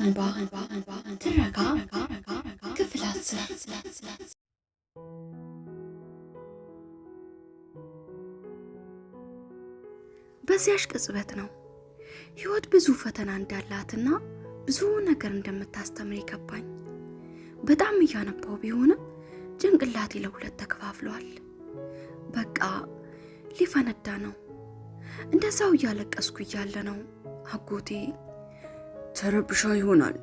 እንባ ትረካ ክፍል 10 በዚያሽ ቅጽበት ነው ህይወት ብዙ ፈተና እንዳላትና ብዙ ነገር እንደምታስተምር ይገባኝ። በጣም እያነባው ቢሆንም ጭንቅላቴ ለሁለት ተከፋፍሏል። በቃ ሊፈነዳ ነው። እንደዛው እያለቀስኩ እያለ ነው አጎቴ ተረብሻ ይሆናል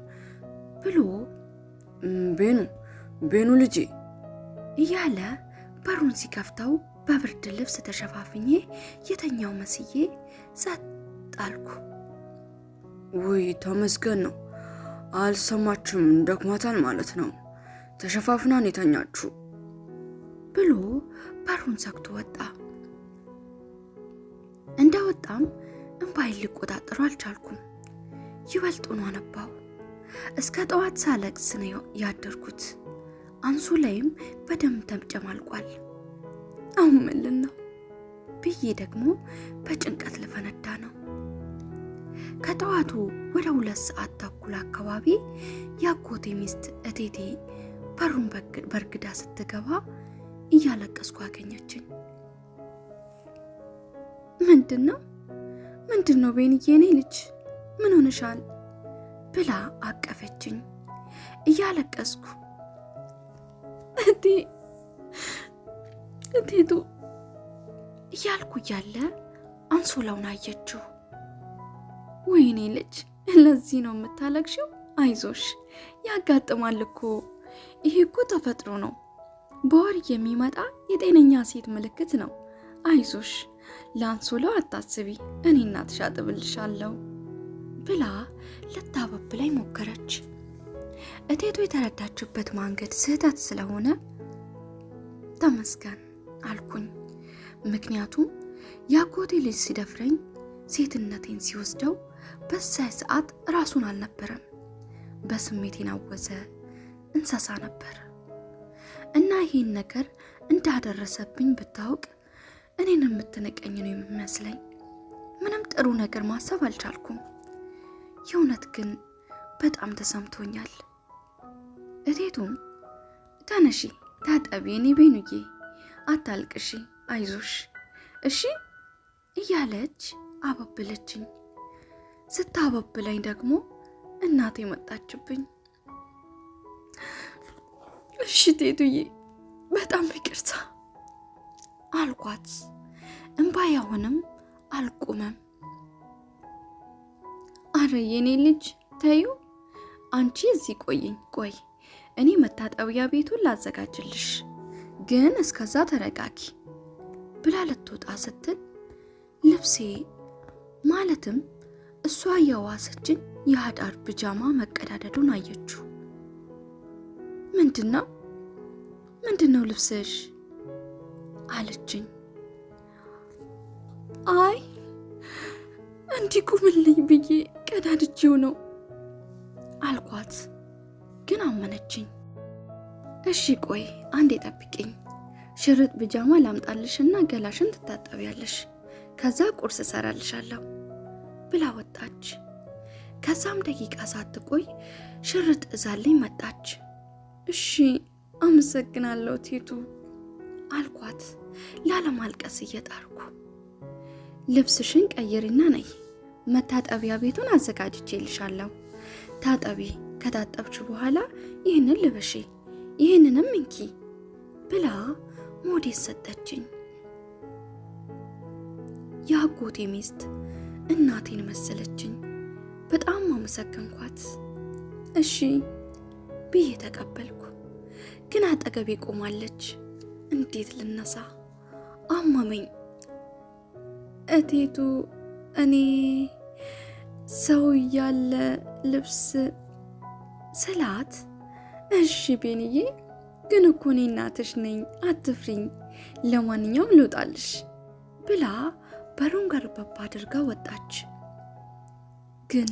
ብሎ ቤኑ ልጄ እያለ በሩን ሲከፍተው በብርድ ልብስ ተሸፋፍኜ የተኛው መስዬ ጸጥ አልኩ። ወይ ተመስገን ነው። አልሰማችም ደክሟታል ማለት ነው። ተሸፋፍናን የተኛችሁ ብሎ በሩን ዘግቶ ወጣ። እንደወጣም እንባይን ልቆጣጠሩ አልቻልኩም። ይበልጡን አነባው። እስከ ጠዋት ሳለቅስ ነው ያደርኩት። አንሶላይም በደም ተጨማልቋል። አሁን ምን ነው ብዬ ደግሞ በጭንቀት ልፈነዳ ነው። ከጠዋቱ ወደ 2 ሰዓት ተኩል አካባቢ ያጎቴ ሚስት እቴቴ በሩን በርግዳ ስትገባ እያለቀስኩ አገኘችኝ። ምንድነው ቤንዬ የኔ ልጅ ምን ሆነሻል ብላ አቀፈችኝ። እያለቀስኩ እቴቱ እያልኩ እያለ አንሶላውን አየችው። ወይኔ ልጅ ለዚህ ነው የምታለቅሽው? አይዞሽ ያጋጥማል እኮ። ይሄ እኮ ተፈጥሮ ነው። በወር የሚመጣ የጤነኛ ሴት ምልክት ነው። አይዞሽ ለአንሶላው አታስቢ፣ እኔ እናትሽ አጥብልሻለሁ ብላ ልታበብላይ ሞከረች። እቴቱ የተረዳችበት መንገድ ስህተት ስለሆነ ተመስገን አልኩኝ። ምክንያቱም ያጎቴ ልጅ ሲደፍረኝ ሴትነቴን ሲወስደው በዚያ ሰዓት ራሱን አልነበረም፣ በስሜት የናወዘ እንስሳ ነበር። እና ይሄን ነገር እንዳደረሰብኝ ብታውቅ እኔን የምትንቀኝ ነው የሚመስለኝ። ምንም ጥሩ ነገር ማሰብ አልቻልኩም። የእውነት ግን በጣም ተሰምቶኛል። እቴቱም ተነሺ ታጠቢ የኔ ቤኑዬ፣ አታልቅሺ፣ አይዞሽ እሺ እያለች አበብለችኝ። ስታበብለኝ ደግሞ እናቴ መጣችብኝ። እሺ ቴቱዬ በጣም ይቅርታ አልኳት። እንባዬ አሁንም አልቆመም። አረ የኔ ልጅ ተዩ፣ አንቺ እዚህ ቆይ እኔ መታጠቢያ ቤቱን ላዘጋጅልሽ፣ ግን እስከዛ ተረጋጊ ብላ ልትወጣ ስትል ልብሴ ማለትም እሷ ያዋሰችን የአዳር ፒጃማ መቀዳደዱን አየችው። ምንድነው ልብስሽ አለችኝ። አይ እንዲቁምልኝ ብዬ ቀዳድጄው ነው አልኳት። ግን አመነችኝ። እሺ ቆይ አንዴ ጠብቂኝ፣ ሽርጥ ፒጃማ ላምጣልሽና ገላሽን ትታጠቢያለሽ፣ ከዛ ቁርስ እሰራልሻለሁ ብላ ወጣች። ከዛም ደቂቃ ሳትቆይ ሽርጥ እዛልኝ መጣች። እሺ አመሰግናለሁ ቴቱ አልኳት ላለማልቀስ እየጣርኩ። ልብስሽን ቀይሪና ነይ፣ መታጠቢያ ቤቱን አዘጋጅቼልሻለሁ፣ ታጠቢ፣ ከታጠብች በኋላ ይህንን ልበሺ፣ ይህንንም እንኪ ብላ ሞዴስ ሰጠችኝ። የአጎቴ ሚስት እናቴን መሰለችኝ። በጣም አመሰገንኳት። እሺ ብዬ ተቀበልኩ። ግን አጠገቤ ቆማለች። እንዴት ልነሳ? አማመኝ። እቴቱ እኔ ሰው ያለ ልብስ ስላት፣ እሺ ቤንዬ ግን እኮ እኔ እናትሽ ነኝ፣ አትፍሪኝ፣ ለማንኛውም ልውጣልሽ ብላ በሩን ገርበብ አድርጋ ወጣች። ግን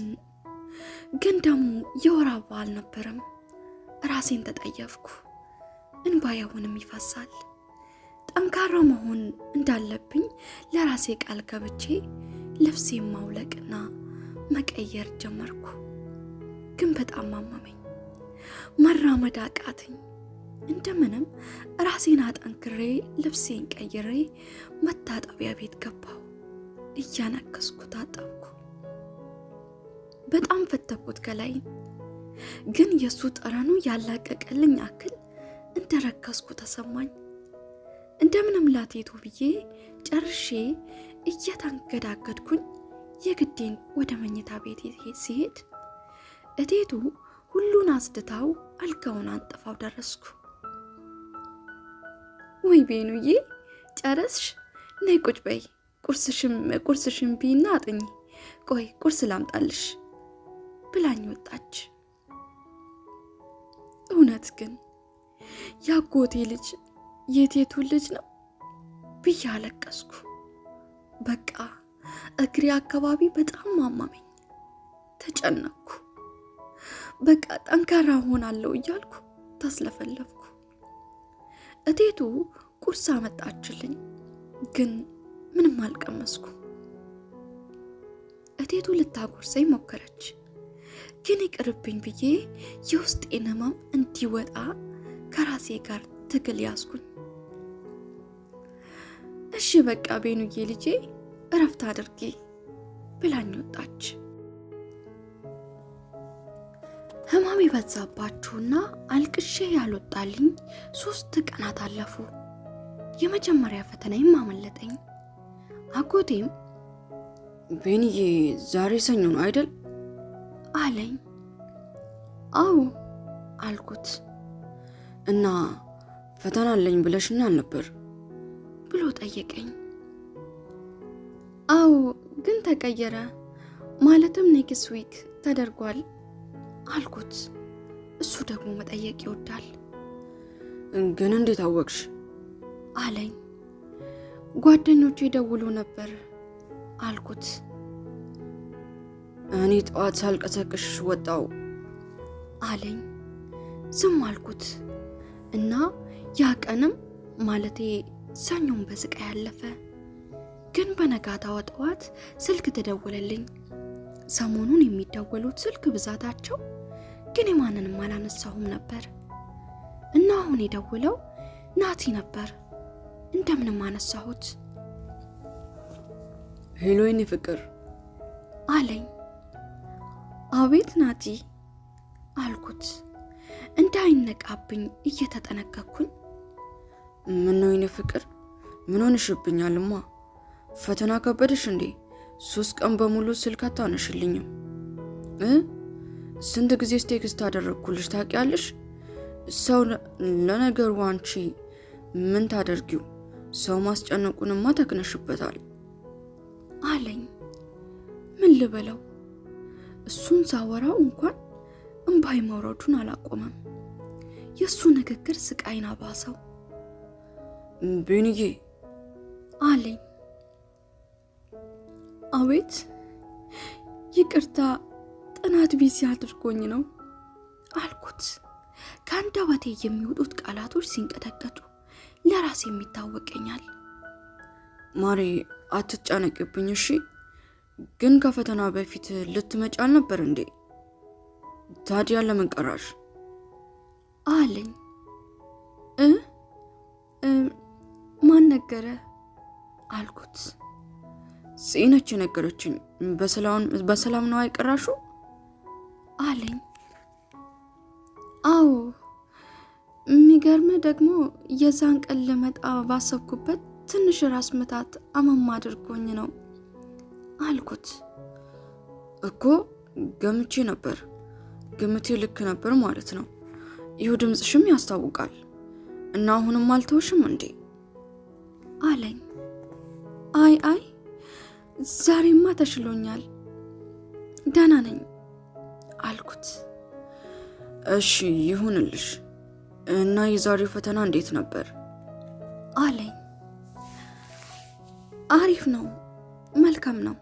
ደግሞ የወር አበባ አልነበረም። ራሴን ተጠየፍኩ። እንባዬ አሁንም ይፈሳል። ጠንካራ መሆን እንዳለብኝ ለራሴ ቃል ገብቼ ልብሴን ማውለቅና መቀየር ጀመርኩ። ግን በጣም አመመኝ። መራመድ አቃተኝ። እንደምንም ራሴን አጠንክሬ ልብሴን ቀይሬ መታጠቢያ ቤት ገባሁ። እያነከስኩ ታጠብኩ። በጣም ፈተኩት ገላይን። ግን የሱ ጠረኑ ያላቀቀልኝ አክል እንደረከስኩ ተሰማኝ። እንደምንም ላቴቱ ብዬ ጨርሼ እየተንገዳገድኩኝ የግዴን ወደ መኝታ ቤት ሲሄድ እቴቱ ሁሉን አስድታው አልጋውን አንጥፋው ደረስኩ። ወይ ቤኑዬ ጨረስሽ? ነይ ቁጭ በይ፣ ቁርስሽን ቢና አጥኚ፣ ቆይ ቁርስ ላምጣልሽ ብላኝ ወጣች። እውነት ግን ያጎቴ ልጅ የቴቱ ልጅ ነው ብዬ አለቀስኩ። በቃ እግሬ አካባቢ በጣም አመመኝ፣ ተጨነቅኩ። በቃ ጠንካራ ሆናለሁ እያልኩ ተስለፈለፍኩ። እቴቱ ቁርስ አመጣችልኝ፣ ግን ምንም አልቀመስኩ። እቴቱ ልታጎርሰኝ ሞከረች፣ ግን ይቅርብኝ ብዬ የውስጤን ህመም እንዲወጣ ከራሴ ጋር ትግል ያዝኩኝ። እሺ በቃ ቤኑዬ ልጄ እረፍት አድርጊ ብላኝ ወጣች። ህመም የበዛባችሁና አልቅሼ ያልወጣልኝ 3 ቀናት አለፉ። የመጀመሪያ ፈተናዬም አመለጠኝ። አጎቴም ቤንዬ ዛሬ ሰኞ ነው አይደል አለኝ። አዎ አልኩት። እና ፈተና አለኝ ብለሽኛል ነበር ብሎ ጠየቀኝ። አዎ ግን ተቀየረ፣ ማለትም ኔክስት ዊክ ተደርጓል አልኩት። እሱ ደግሞ መጠየቅ ይወዳል። ግን እንዴት አወቅሽ አለኝ። ጓደኞቼ ደውሎ ነበር አልኩት። እኔ ጠዋት ሳልቀሰቅሽ ወጣው አለኝ። ዝም አልኩት እና ያ ቀንም ማለቴ ሰኞን በስቃይ ያለፈ። ግን በነጋታው ጠዋት ስልክ ተደወለልኝ። ሰሞኑን የሚደወሉት ስልክ ብዛታቸው፣ ግን የማንንም አላነሳሁም ነበር እና አሁን የደውለው ናቲ ነበር። እንደምንም አነሳሁት። ሄሎ የኔ ፍቅር አለኝ። አቤት ናቲ አልኩት እንዳይነቃብኝ እየተጠነቀቅኩኝ። ምን ነው የኔ ፍቅር ምን ሆነሽብኛልማ? ፈተና ከበደሽ እንዴ? 3 ቀን በሙሉ ስልክ አታነሽልኝም? ስንት ጊዜ ቴክስት አደረግኩልሽ ታውቂያለሽ? ሰው ለነገሩ አንቺ ምን ታደርጊው? ሰው ማስጨነቁንማ ተክነሽበታል አለኝ። ምን ልበለው? እሱን ሳወራው እንኳን እንባይ መውረዱን አላቆመም። የሱ ንግግር ስቃይን አባሰው። ቤንዬ አለኝ። አቤት ይቅርታ፣ ጥናት ቢዚ አድርጎኝ ነው አልኩት። ከአንደበቴ የሚወጡት ቃላቶች ሲንቀጠቀጡ ለራሴ የሚታወቀኛል። ማሬ አትጨነቅብኝ እሺ። ግን ከፈተና በፊት ልትመጪ አልነበር እንዴ? ታዲያ ለምን ቀራሽ አለኝ። ማን ነገረ አልኩት። ጽነች ነገረችኝ። በሰላም ነው አይቀራሹ አለኝ። አዎ የሚገርም ደግሞ የዛን ቀን ለመጣ ባሰብኩበት ትንሽ ራስ ምታት አመም አድርጎኝ ነው አልኩት። እኮ ገምቼ ነበር። ግምቴ ልክ ነበር ማለት ነው። ይሁ ድምፅሽም ያስታውቃል። እና አሁንም አልተውሽም እንዴ አለኝ። አይ ዛሬማ ተሽሎኛል፣ ደህና ነኝ አልኩት። እሺ ይሁንልሽ። እና የዛሬው ፈተና እንዴት ነበር አለኝ። አሪፍ ነው፣ መልካም ነው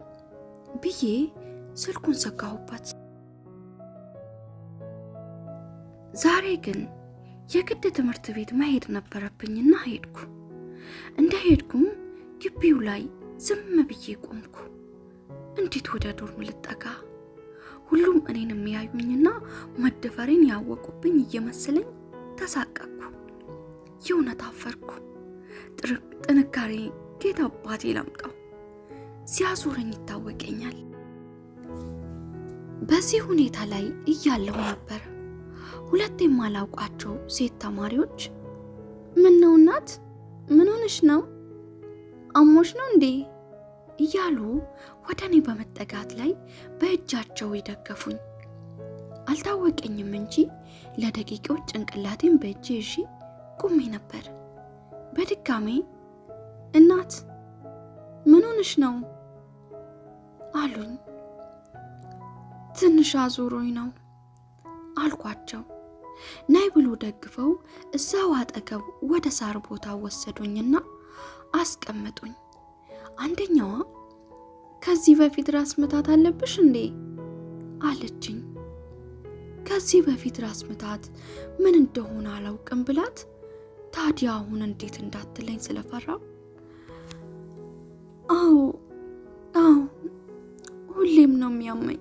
ብዬ ስልኩን ዘጋሁበት። ዛሬ ግን የግድ ትምህርት ቤት መሄድ ነበረብኝና ሄድኩ። እንደሄድኩም ግቢው ላይ ዝም ብዬ ቆምኩ። እንዴት ወደ ዶርም ልጠጋ? ሁሉም እኔን የሚያዩኝና መደፈሬን ያወቁብኝ እየመሰለኝ ተሳቀቅኩ። የእውነት አፈርኩ። ጥንካሬ ጌታ አባቴ ላምጣው። ሲያዞረኝ ይታወቀኛል። በዚህ ሁኔታ ላይ እያለሁ ነበር ሁለት የማላውቃቸው ሴት ተማሪዎች ምን ነው እናት፣ ምን ሆነሽ ነው? አሞሽ ነው እንዴ? እያሉ ወደ እኔ በመጠጋት ላይ በእጃቸው ይደገፉኝ። አልታወቀኝም እንጂ ለደቂቃዎች ጭንቅላቴን በእጄ ይዤ ቆሜ ነበር። በድጋሜ እናት ምን ሆነሽ ነው አሉኝ። ትንሽ አዙሮኝ ነው አልኳቸው። ናይ ብሎ ደግፈው እዛው አጠገብ ወደ ሳር ቦታ ወሰዱኝና አስቀመጡኝ። አንደኛዋ ከዚህ በፊት ራስ ምታት አለብሽ እንዴ አለችኝ። ከዚህ በፊት ራስ ምታት ምን እንደሆነ አላውቅም ብላት ታዲያ አሁን እንዴት እንዳትለኝ ስለፈራው አዎ ሁሌም ነው የሚያመኝ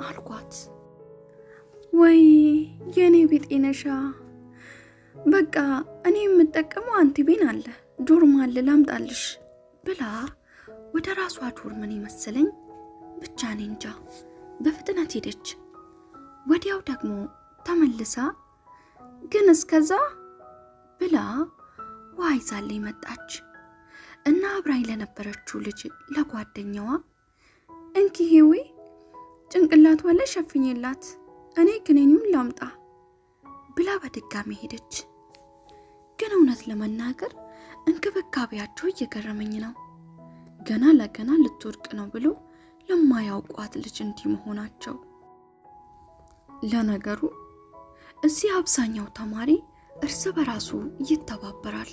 አልኳት። ወይ የኔ ቢጤነሻ፣ በቃ እኔ የምጠቀመው አንቲቤን አለ ዶርም አለ ላምጣልሽ ብላ ወደ ራሷ ዶርምን መሰለኝ ብቻ እኔ እንጃ በፍጥነት ሄደች። ወዲያው ደግሞ ተመልሳ ግን እስከዛ ብላ ውሃ ይዛልኝ መጣች እና አብራኝ ለነበረችው ልጅ ለጓደኛዋ እንኪ ሄዌ ጭንቅላቷ ላይ ሸፍኝላት እኔ ክኒኑን ላምጣ ብላ በድጋሚ ሄደች። ግን እውነት ለመናገር እንክብካቤያቸው እየገረመኝ ነው። ገና ለገና ልትወድቅ ነው ብሎ ለማያውቋት ልጅ እንዲህ መሆናቸው። ለነገሩ እዚህ አብዛኛው ተማሪ እርስ በራሱ ይተባበራል።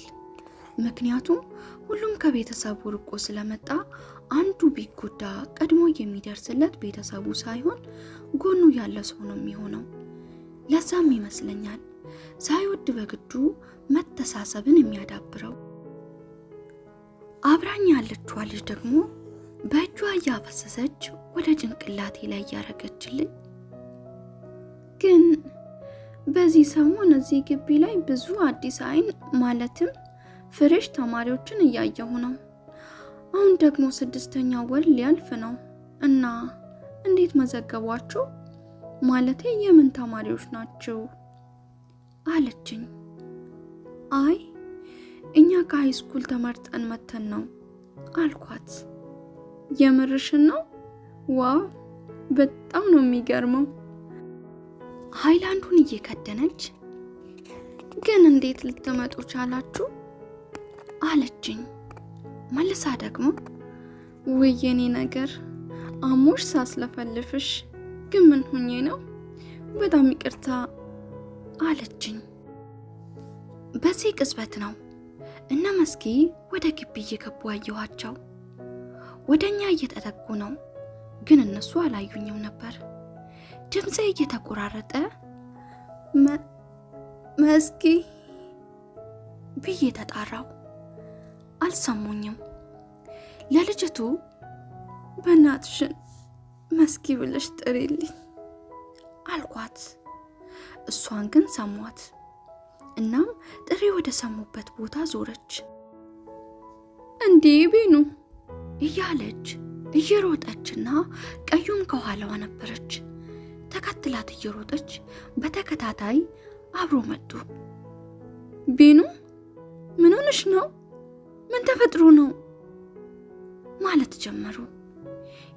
ምክንያቱም ሁሉም ከቤተሰቡ ርቆ ስለመጣ አንዱ ቢጎዳ ቀድሞ የሚደርስለት ቤተሰቡ ሳይሆን ጎኑ ያለ ሰው ነው የሚሆነው። ለዛም ይመስለኛል ሳይወድ በግዱ መተሳሰብን የሚያዳብረው። አብራኝ ያለችዋ ልጅ ደግሞ በእጇ እያፈሰሰች ወደ ጭንቅላቴ ላይ እያረገችልኝ። ግን በዚህ ሰሞን እዚህ ግቢ ላይ ብዙ አዲስ አይን ማለትም ፍሬሽ ተማሪዎችን እያየሁ ነው። አሁን ደግሞ 6ኛ ወር ሊያልፍ ነው እና እንዴት መዘገቧችሁ? ማለቴ የምን ተማሪዎች ናቸው አለችኝ። አይ እኛ ከሃይስኩል ተመርጠን መተን ነው አልኳት። የምርሽን ነው? ዋው በጣም ነው የሚገርመው። ሃይላንዱን እየከደነች ግን እንዴት ልትመጡ ቻላችሁ አለችኝ። መልሳ ደግሞ ወየኔ ነገር አሞሽ ሳስለፈልፍሽ ግን ምን ሆኜ ነው? በጣም ይቅርታ አለችኝ። በዚህ ቅጽበት ነው እነ መስኪ ወደ ግቢ እየገቡ አየኋቸው። ወደኛ እየተጠጉ ነው፣ ግን እነሱ አላዩኝም ነበር። ድምጼ እየተቆራረጠ መስኪ ብዬ ተጣራው። አልሰሙኝም። ለልጅቱ በእናትሽን መስኪ ብለሽ ጥሪልኝ አልኳት። እሷን ግን ሰሟት። እናም ጥሪ ወደ ሰሙበት ቦታ ዞረች። እንዴ ቤኑ እያለች እየሮጠችና ቀዩም ከኋላዋ ነበረች። ተከትላት እየሮጠች በተከታታይ አብሮ መጡ። ቤኑ ምን ሆነሽ ነው? ምን ተፈጥሮ ነው ማለት ጀመሩ።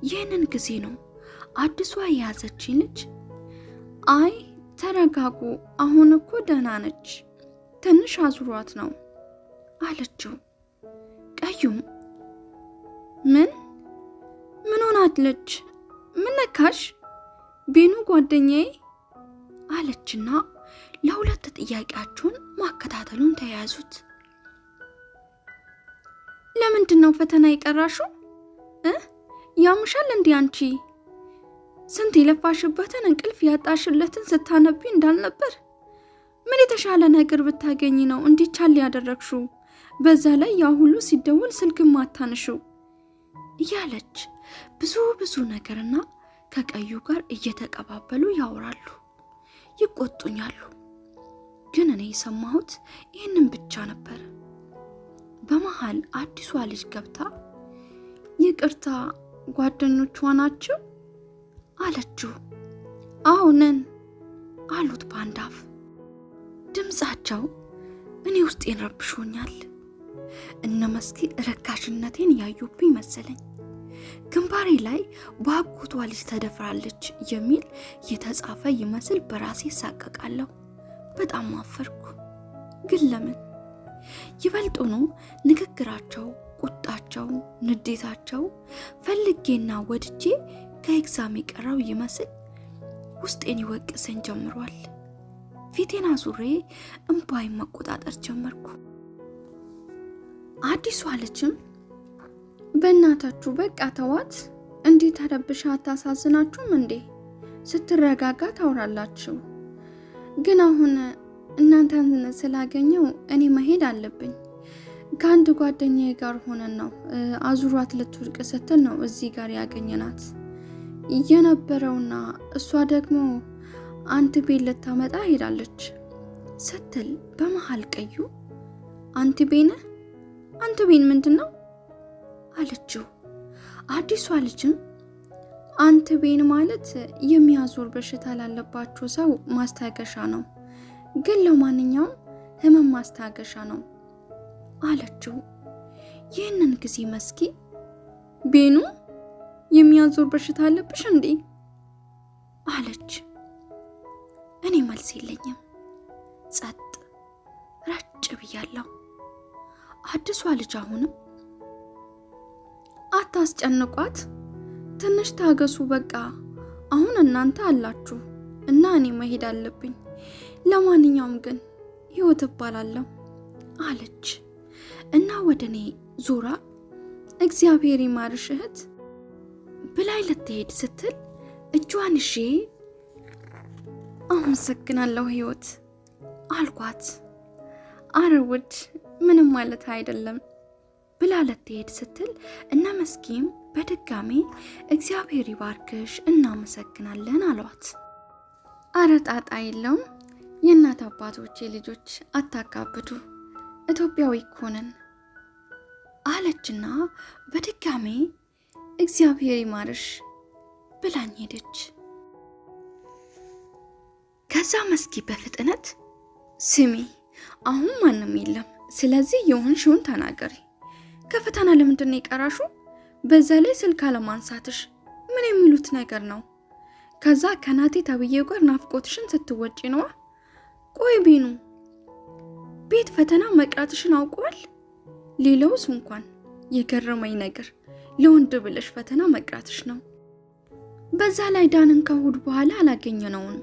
ይህንን ጊዜ ነው አዲሷ የያዘችኝ ልጅ አይ ተረጋጉ፣ አሁን እኮ ደህና ነች፣ ትንሽ አዙሯት ነው አለችው። ቀዩም ምን ሆናለች? ምን ነካሽ? ቤኑ ጓደኛዬ አለችና ለሁለት ጥያቄያቸውን ማከታተሉን ተያያዙት። ለምንድን ነው ፈተና የቀራሽው? ያምሻል እንዴ አንቺ? ስንት የለፋሽበትን እንቅልፍ ያጣሽለትን ስታነቢ እንዳልነበር? ምን የተሻለ ነገር ብታገኝ ነው እንዲቻል ያደረግሽው? በዛ ላይ ያ ሁሉ ሲደውል ስልክ ማታንሽው እያለች ብዙ ነገርና ከቀዩ ጋር እየተቀባበሉ ያወራሉ፣ ይቆጡኛሉ። ግን እኔ የሰማሁት ይህንን ብቻ ነበር። በመሃል አዲሷ ልጅ ገብታ ይቅርታ ጓደኞቿ ናቸው አለችው። አዎ ነን አሉት በአንድ አፍ። ድምፃቸው እኔ ውስጤን ረብሾኛል። እነ መስኪ ርካሽነቴን ያዩብኝ መሰለኝ። ግንባሬ ላይ በአጎቷ ልጅ ተደፍራለች የሚል የተጻፈ ይመስል በራሴ ሳቀቃለሁ። በጣም አፈርኩ። ግን ለምን? ይበልጡኑ ንግግራቸው፣ ቁጣቸው፣ ንዴታቸው ፈልጌና ወድጄ ከኤግዛም የቀረው ይመስል ውስጤን ይወቅሰኝ ጀምሯል። ፊቴን አዙሬ እንባይን መቆጣጠር ጀመርኩ። አዲሷ ልጅም በእናታችሁ በቃ ተዋት፣ እንዴት ተረብሻ አታሳዝናችሁም እንዴ? ስትረጋጋ ታውራላችሁ። ግን አሁን እናንተን ስላገኘው እኔ መሄድ አለብኝ። ከአንድ ጓደኛዬ ጋር ሆነን ነው አዙሯት ልትወድቅ ስትል ነው እዚህ ጋር ያገኘናት የነበረውና እሷ ደግሞ አንቲቤን ልታመጣ ሄዳለች ስትል በመሃል ቀዩ አንቲቤን ምንድን ነው አለችው። አዲሷ ልጅም አንቲቤን ማለት የሚያዞር በሽታ ላለባቸው ሰው ማስታገሻ ነው፣ ግን ለማንኛውም ህመም ማስታገሻ ነው አለችው። ይህንን ጊዜ መስኪ ቤኑ የሚያዞር በሽታ አለብሽ እንዴ አለች። እኔ መልስ የለኝም፣ ጸጥ ረጭ ብያለሁ። አዲሷ ልጅ አሁንም አታስጨንቋት፣ ትንሽ ታገሱ፣ በቃ አሁን እናንተ አላችሁ እና እኔ መሄድ አለብኝ። ለማንኛውም ግን ህይወት እባላለሁ አለች እና ወደ እኔ ዞራ እግዚአብሔር ይማርሽ እህት ብላይ ልትሄድ ስትል እጇን ይዤ አመሰግናለሁ ህይወት አልኳት። አረ ውድ ምንም ማለት አይደለም ብላ ልትሄድ ስትል እነ መስኪም በድጋሜ እግዚአብሔር ይባርክሽ እናመሰግናለን አሏት። አረ ጣጣ የለውም የእናት አባቶቼ ልጆች አታካብዱ፣ ኢትዮጵያዊ እኮ ነን አለችና በድጋሜ እግዚአብሔር ይማርሽ ብላኝ ሄደች። ከዛ መስኪ በፍጥነት ስሚ፣ አሁን ማንም የለም፣ ስለዚህ የሆንሽውን ተናገሪ። ከፈተና ለምንድን ነው የቀራሹ? በዛ ላይ ስልክ አለማንሳትሽ ምን የሚሉት ነገር ነው? ከዛ ከናቴ ተብዬው ጋር ናፍቆትሽን ስትወጪ ነዋ። ቆይ ቤኑ ቤት ፈተና መቅራትሽን አውቀዋል? ሌላውስ እንኳን የገረመኝ ነገር ለወንድ ብለሽ ፈተና መቅራትሽ ነው። በዛ ላይ ዳንን ከእሑድ በኋላ አላገኘነውም።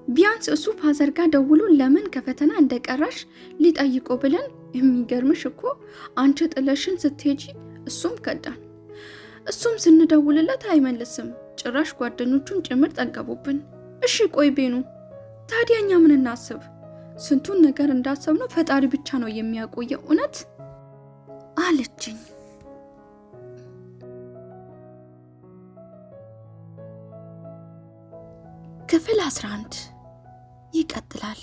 ቢያንስ እሱ ፋዘር ጋር ደውሎ ለምን ከፈተና እንደቀራሽ ሊጠይቆ ብለን፣ የሚገርምሽ እኮ አንቺ ጥለሽን ስትሄጂ እሱም ከዳን። እሱም ስንደውልለት አይመልስም፣ ጭራሽ ጓደኞቹን ጭምር ጠገቡብን። እሺ ቆይ ቤኑ ታዲያኛ ምን እናስብ? ስንቱን ነገር እንዳሰብነው ፈጣሪ ብቻ ነው የሚያቆየው እውነት አለችኝ። ክፍል 11 ይቀጥላል።